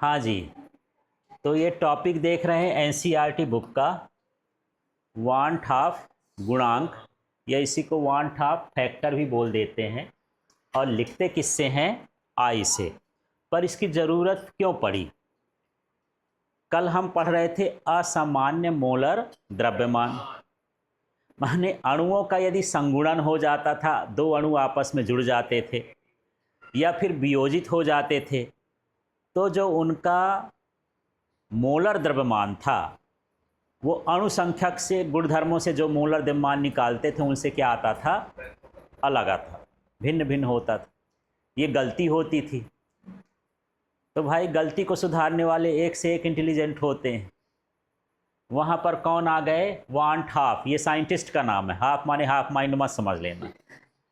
हाँ जी। तो ये टॉपिक देख रहे हैं एनसीईआरटी बुक का, वांट ऑफ गुणांक, या इसी को वांट ऑफ फैक्टर भी बोल देते हैं। और लिखते किससे हैं? आई से। पर इसकी ज़रूरत क्यों पड़ी? कल हम पढ़ रहे थे असामान्य मोलर द्रव्यमान, माने अणुओं का यदि संगुणन हो जाता था, दो अणु आपस में जुड़ जाते थे या फिर वियोजित हो जाते थे, तो जो उनका मोलर द्रव्यमान था वो अणु संख्यक से, गुणधर्मों से जो मोलर द्रव्यमान निकालते थे उनसे क्या आता था? अलग आता, भिन्न भिन्न होता था। ये गलती होती थी। तो भाई गलती को सुधारने वाले एक से एक इंटेलिजेंट होते हैं। वहाँ पर कौन आ गए? Want half. ये साइंटिस्ट का नाम है। हाफ माने हाफ माइंड मत समझ लेना,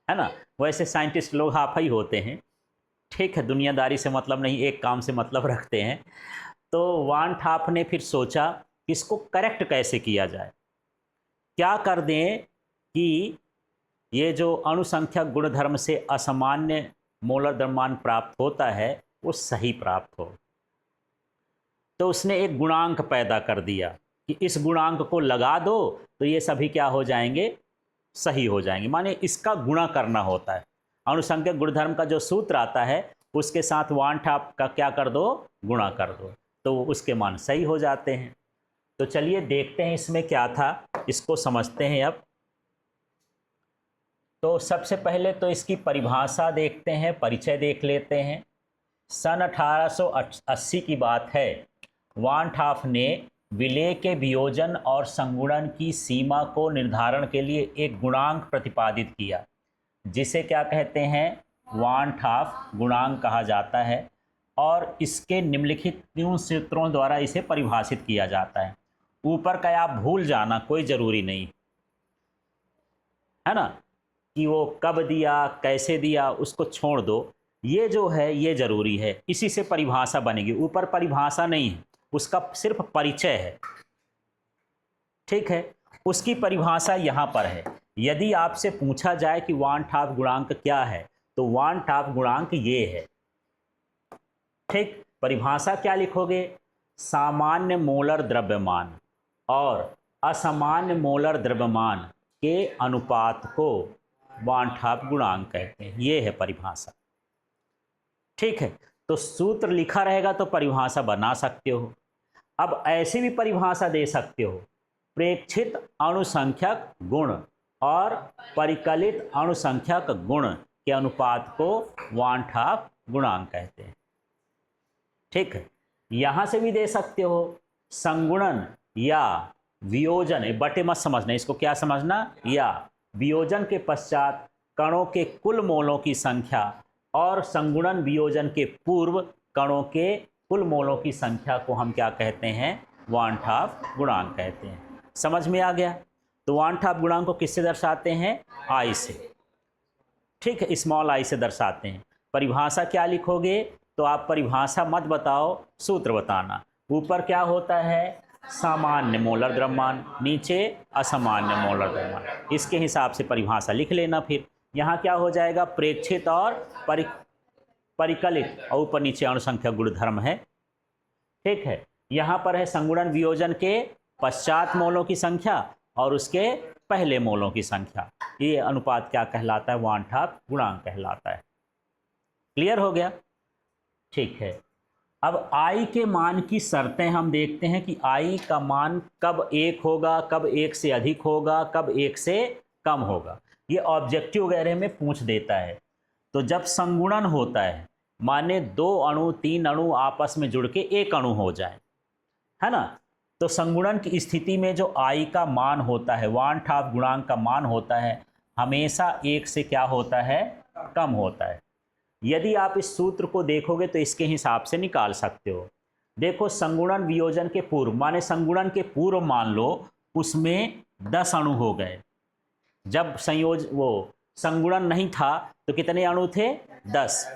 है ना। वैसे साइंटिस्ट लोग हाफ ही होते हैं, ठीक है। दुनियादारी से मतलब नहीं, एक काम से मतलब रखते हैं। तो वांट हाफ ने फिर सोचा कि इसको करेक्ट कैसे किया जाए, क्या कर दें कि ये जो अणुसंख्यक गुणधर्म से असामान्य मोलर द्रव्यमान प्राप्त होता है वो सही प्राप्त हो। तो उसने एक गुणांक पैदा कर दिया कि इस गुणांक को लगा दो तो ये सभी क्या हो जाएंगे? सही हो जाएंगे। माने इसका गुणा करना होता है। अणुसंख्यक गुणधर्म का जो सूत्र आता है उसके साथ वांट हाफ का क्या कर दो? गुणा कर दो, तो उसके मान सही हो जाते हैं। तो चलिए देखते हैं इसमें क्या था, इसको समझते हैं अब। तो सबसे पहले तो इसकी परिभाषा देखते हैं, परिचय देख लेते हैं। सन 1880 की बात है। वांट हाफ ने विलेय के वियोजन और संगुणन की सीमा को निर्धारण के लिए एक गुणांक प्रतिपादित किया, जिसे क्या कहते हैं? वांट हाफ गुणांक कहा जाता है। और इसके निम्नलिखित तीन सूत्रों द्वारा इसे परिभाषित किया जाता है। ऊपर का आप भूल जाना, कोई ज़रूरी नहीं, है ना, कि वो कब दिया, कैसे दिया, उसको छोड़ दो। ये जो है ये ज़रूरी है, इसी से परिभाषा बनेगी। ऊपर परिभाषा नहीं है, उसका सिर्फ परिचय है, ठीक है। उसकी परिभाषा यहाँ पर है। यदि आपसे पूछा जाए कि वांट हाफ गुणांक क्या है, तो वांट हाफ गुणांक ये है, ठीक। परिभाषा क्या लिखोगे? सामान्य मोलर द्रव्यमान और असामान्य मोलर द्रव्यमान के अनुपात को वांट हाफ गुणांक कहते हैं। ये है परिभाषा, ठीक है। तो सूत्र लिखा रहेगा तो परिभाषा बना सकते हो। अब ऐसी भी परिभाषा दे सकते हो, प्रेक्षित अणुसंख्यक गुण और परिकलित अणुसंख्यक गुण के अनुपात को वांट हाफ गुणांक कहते हैं, ठीक है। यहां से भी दे सकते हो, संगुणन या वियोजन, बटे मत समझना, इसको क्या समझना? या वियोजन के पश्चात कणों के कुल मोलों की संख्या और संगुणन वियोजन के पूर्व कणों के कुल मोलों की संख्या को हम क्या कहते हैं? वांट हाफ गुणांक कहते हैं। समझ में आ गया? तो वांट हाफ गुणांक को किससे दर्शाते हैं? आई से, ठीक है, स्मॉल आई से दर्शाते हैं। परिभाषा क्या लिखोगे? तो आप परिभाषा मत बताओ, सूत्र बताना। ऊपर क्या होता है? सामान्य मोलर द्रव्यमान, नीचे असामान्य मोलर द्रव्यमान। इसके हिसाब से परिभाषा लिख लेना। फिर यहाँ क्या हो जाएगा? प्रेक्षित और परिकलित, और ऊपर नीचे अणुसंख्यक गुणधर्म है, ठीक है। यहाँ पर है संगुणन वियोजन के पश्चात मोलों की संख्या और उसके पहले मोलों की संख्या। ये अनुपात क्या कहलाता है? वांट हाफ गुणांक कहलाता है। क्लियर हो गया? ठीक है। अब आई के मान की शर्तें हम देखते हैं कि आई का मान कब एक होगा, कब एक से अधिक होगा, कब एक से कम होगा। ये ऑब्जेक्टिव वगैरह में पूछ देता है। तो जब संगुणन होता है, माने दो अणु, तीन अणु आपस में जुड़ के एक अणु हो जाए, है ना, तो संगुणन की स्थिति में जो आई का मान होता है, वांट हाफ गुणांक का मान होता है, हमेशा एक से क्या होता है? कम होता है। यदि आप इस सूत्र को देखोगे तो इसके हिसाब से निकाल सकते हो। देखो, संगुणन वियोजन के पूर्व, माने संगुणन के पूर्व मान लो उसमें 10 अणु हो गए। जब संगुणन नहीं था तो कितने अणु थे? 10।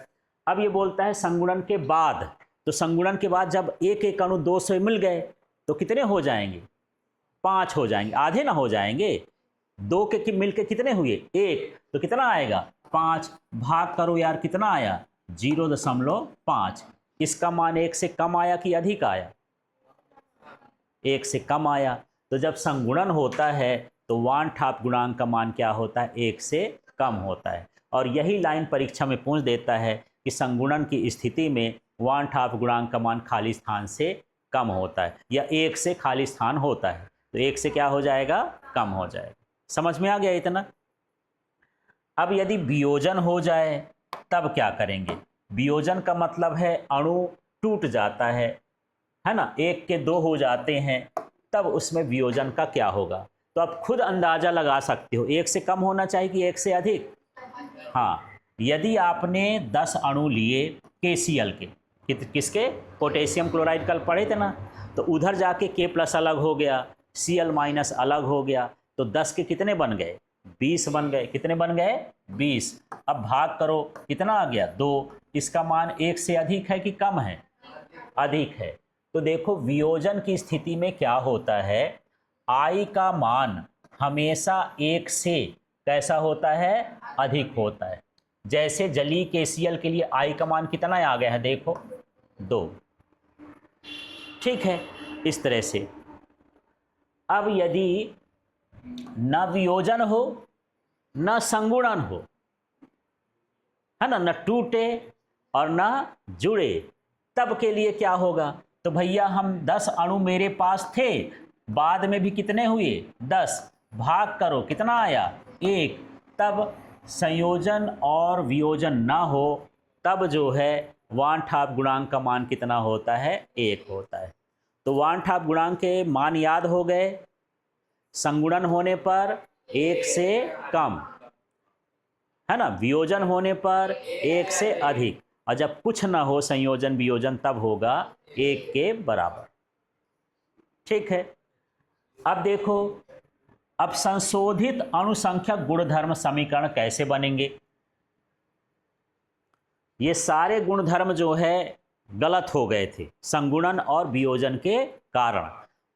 अब ये बोलता है संगुणन के बाद, तो संगुणन के बाद जब एक एक अणु 2 से मिल गए तो कितने हो जाएंगे? 5 हो जाएंगे। आधे ना हो जाएंगे? 2 के मिलके कितने हुए? 1, तो कितना आएगा? 5। भाग करो यार, कितना आया? 0.5। इसका मान 1 से कम आया कि अधिक आया? 1 से कम आया। तो जब संगुणन होता है तो वांट हाफ गुणांक का मान क्या होता है? 1 से कम होता है। और यही लाइन परीक्षा में पूछ देता है कि संगुणन की स्थिति में वांट हाफ गुणांक का मान खाली स्थान से कम होता है या 1 से खाली स्थान होता है। तो 1 से क्या हो जाएगा? कम हो जाएगा। समझ में आ गया इतना? अब यदि वियोजन हो जाए तब क्या करेंगे? वियोजन का मतलब है अणु टूट जाता है ना, 1 के 2 हो जाते हैं, तब उसमें वियोजन का क्या होगा? तो आप खुद अंदाजा लगा सकते हो, 1 से कम होना चाहिए कि 1 से अधिक? हाँ, यदि आपने 10 अणु लिए KCl के, किसके? पोटेशियम क्लोराइड कल पढ़े थे ना, तो उधर जाके K+ अलग हो गया, Cl- अलग हो गया, तो 10 के कितने बन गए? 20 बन गए। कितने बन गए? 20। अब भाग करो, कितना आ गया? 2। इसका मान 1 से अधिक है कि कम है? अधिक है। तो देखो वियोजन की स्थिति में क्या होता है, I का मान हमेशा 1 से कैसा होता है? अधिक होता है। जैसे जलीय KCl के लिए I का मान कितना आ गया है? देखो 2। ठीक है, इस तरह से। अब यदि न वियोजन हो न संगुणन हो, है ना, न टूटे और न जुड़े, तब के लिए क्या होगा? तो भैया हम 10 अणु मेरे पास थे, बाद में भी कितने हुए? 10। भाग करो, कितना आया? 1। तब संयोजन और वियोजन ना हो, तब जो है वांट हाफ गुणांक का मान कितना होता है? 1 होता है। तो वांट हाफ गुणांक के मान याद हो गए। संगुणन होने पर 1 से कम, है ना, वियोजन होने पर 1 से अधिक, और जब कुछ ना हो संयोजन वियोजन तब होगा 1 के बराबर। ठीक है। अब देखो, अब संशोधित अणुसंख्यक गुणधर्म समीकरण कैसे बनेंगे? ये सारे गुणधर्म जो है गलत हो गए थे संगुणन और वियोजन के कारण,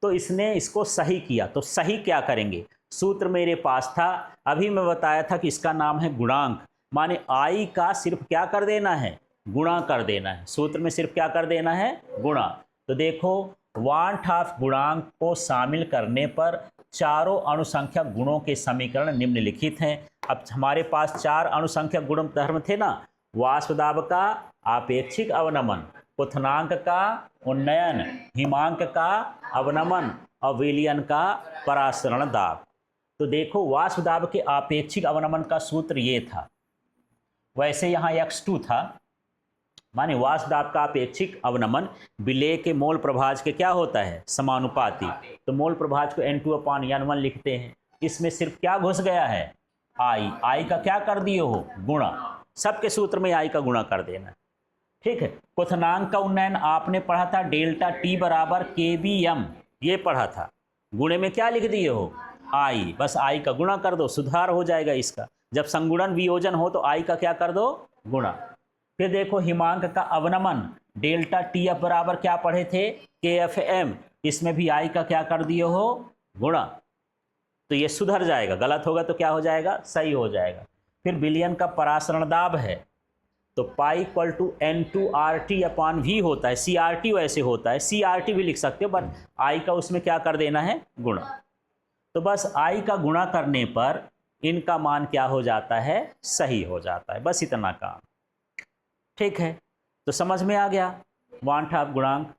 तो इसने इसको सही किया। तो सही क्या करेंगे? सूत्र मेरे पास था, अभी मैं बताया था कि इसका नाम है गुणांक, माने I का सिर्फ क्या कर देना है? गुणा कर देना है। सूत्र में सिर्फ क्या कर देना है? गुणा। तो देखो, वांट हाफ गुणांक को शामिल करने पर चारों अणुसंख्यक गुणों के समीकरण निम्नलिखित हैं। अब हमारे पास 4 अणुसंख्यक गुणधर्म थे ना, वाष्प दाब का आपेक्षिक अवनमन, क्वथनांक का उन्नयन, हिमांक का अवनमन और विलयन का परासरण दाब। तो देखो, वाष्प दाब के आपेक्षिक अवनमन का सूत्र ये था, वैसे यहाँ x2 था, माने वाष्प दाब का अपेक्षिक अवनमन विलेय के मोल प्रभाज के क्या होता है? समानुपाती। तो मोल प्रभाज को N2/N1 लिखते हैं। इसमें सिर्फ क्या घुस गया है? I का क्या कर दिए हो? गुणा। सबके सूत्र में I का गुणा कर देना। ठीक है। क्वथनांक का उन्नयन आपने पढ़ा था, डेल्टा T बराबर KBM, ये पढ़ा था। गुणे में क्या लिख दिए हो? I। बस I का गुणा कर दो, सुधार हो जाएगा इसका। जब संगुणन वियोजन हो तो I का क्या कर दो? गुणा। फिर देखो, हिमांक का अवनमन, डेल्टा TF बराबर क्या पढ़े थे? KFM। इसमें भी I का क्या कर दिए हो? गुणा। तो ये सुधर जाएगा, गलत होगा तो क्या हो जाएगा? सही हो जाएगा। फिर विलयन का परासरण दाब है, तो पाई इक्वल टू N2RT/V होता है। CRT वैसे होता है, CRT भी लिख सकते हो, बट I का उसमें क्या कर देना है? गुणा। तो बस I का गुणा करने पर इनका मान क्या हो जाता है? सही हो जाता है। बस इतना काम। ठीक है, तो समझ में आ गया वांट हाफ गुणांक।